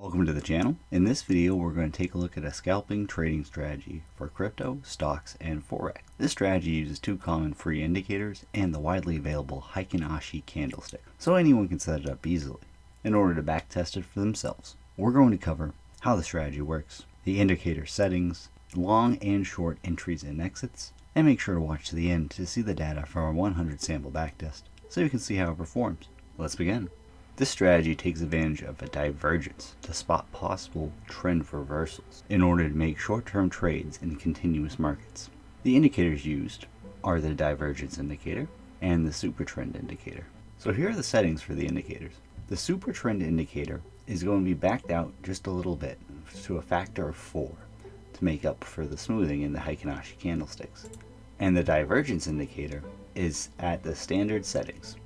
Welcome to the channel. In this video, we're going to take a look at a scalping trading strategy for crypto, stocks, and forex. This strategy uses two common free indicators and the widely available Heinkin Ashi Candlestick, so anyone can set it up easily in order to backtest it for themselves. We're going to cover how the strategy works, the indicator settings, long and short entries and exits, and make sure to watch to the end to see the data from our 100 sample backtest so you can see how it performs. Let's begin. This strategy takes advantage of a divergence to spot possible trend reversals in order to make short-term trades in continuous markets. The indicators used are the divergence indicator and the Supertrend indicator. So here are the settings for the indicators. The Supertrend indicator is going to be backed out just a little bit to a factor of 4 to make up for the smoothing in the Heinkin Ashi Candlesticks. And the divergence indicator is at the standard settings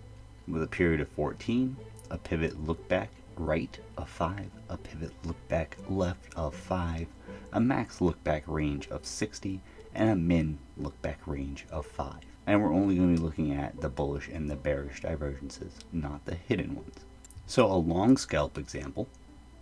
with a period of 14, a pivot look back right of 5, a pivot look back left of 5, a max look back range of 60, and a min look back range of 5. And we're only going to be looking at the bullish and the bearish divergences, not the hidden ones. So a long scalp example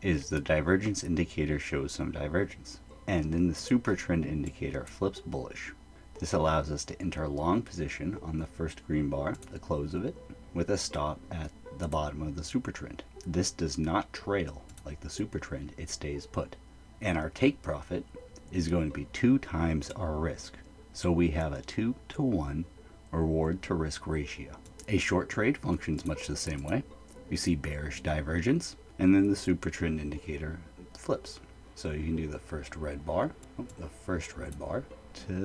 is the divergence indicator shows some divergence, and then the super trend indicator flips bullish. This allows us to enter a long position on the first green bar, the close of it, with a stop at the bottom of the super trend. This does not trail like the super trend, it stays put. And our take profit is going to be 2 times our risk. So we have a 2-to-1 reward to risk ratio. A short trade functions much the same way. You see bearish divergence, and then the super trend indicator flips. So you can do the first red bar to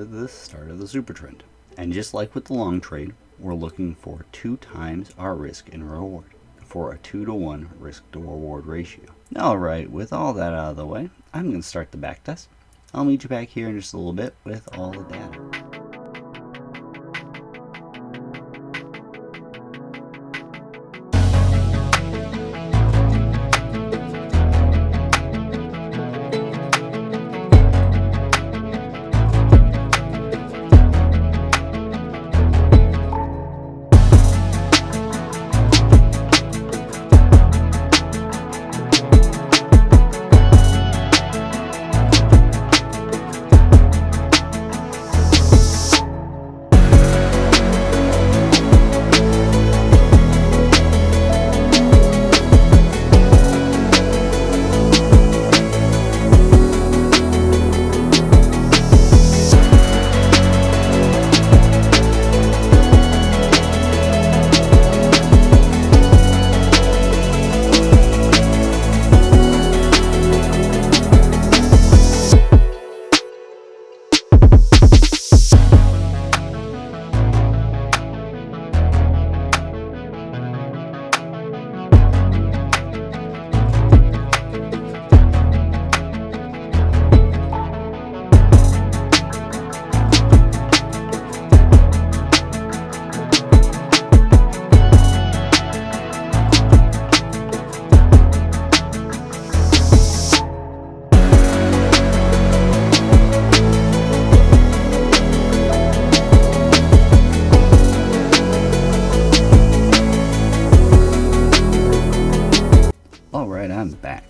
the start of the super trend. And just like with the long trade, we're looking for 2 times our risk and reward for a 2-to-1 risk to reward ratio. Alright, with all that out of the way, I'm going to start the backtest. I'll meet you back here in just a little bit with all the data. Alright, I'm back.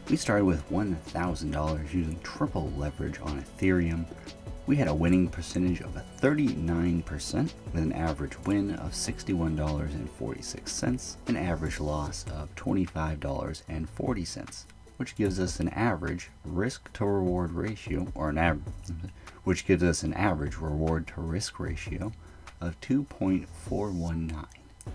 We started with $1,000 using triple leverage on Ethereum. We had a winning percentage of 39% with an average win of $61.46, an average loss of $25.40, which gives us an average risk to reward ratio, or which gives us an average reward to risk ratio of 2.419.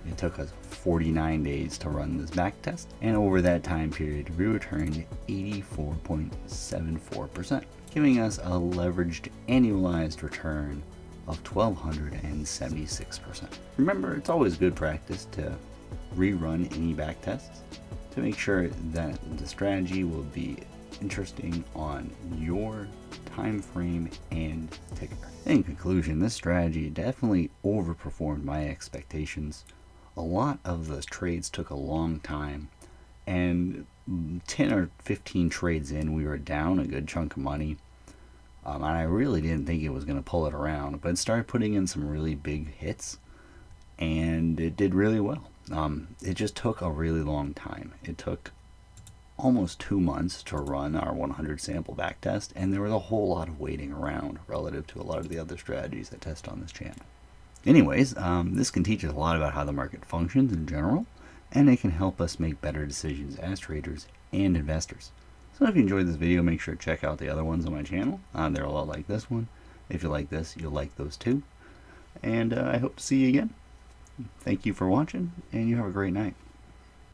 It took us 49 days to run this backtest, and over that time period we returned 84.74%, giving us a leveraged annualized return of 1,276%. Remember, it's always good practice to rerun any backtests to make sure that the strategy will be interesting on your time frame and ticker. In conclusion, this strategy definitely overperformed my expectations. A lot of the trades took a long time, and 10 or 15 trades in, we were down a good chunk of money. And I really didn't think it was going to pull it around, but it started putting in some really big hits, and it did really well. It just took a really long time. It took almost 2 months to run our 100 sample backtest, and there was a whole lot of waiting around relative to a lot of the other strategies I test on this channel. Anyways, this can teach us a lot about how the market functions in general, and it can help us make better decisions as traders and investors. So if you enjoyed this video, make sure to check out the other ones on my channel. They're a lot like this one. If you like this, you'll like those too. And I hope to see you again. Thank you for watching, and you have a great night.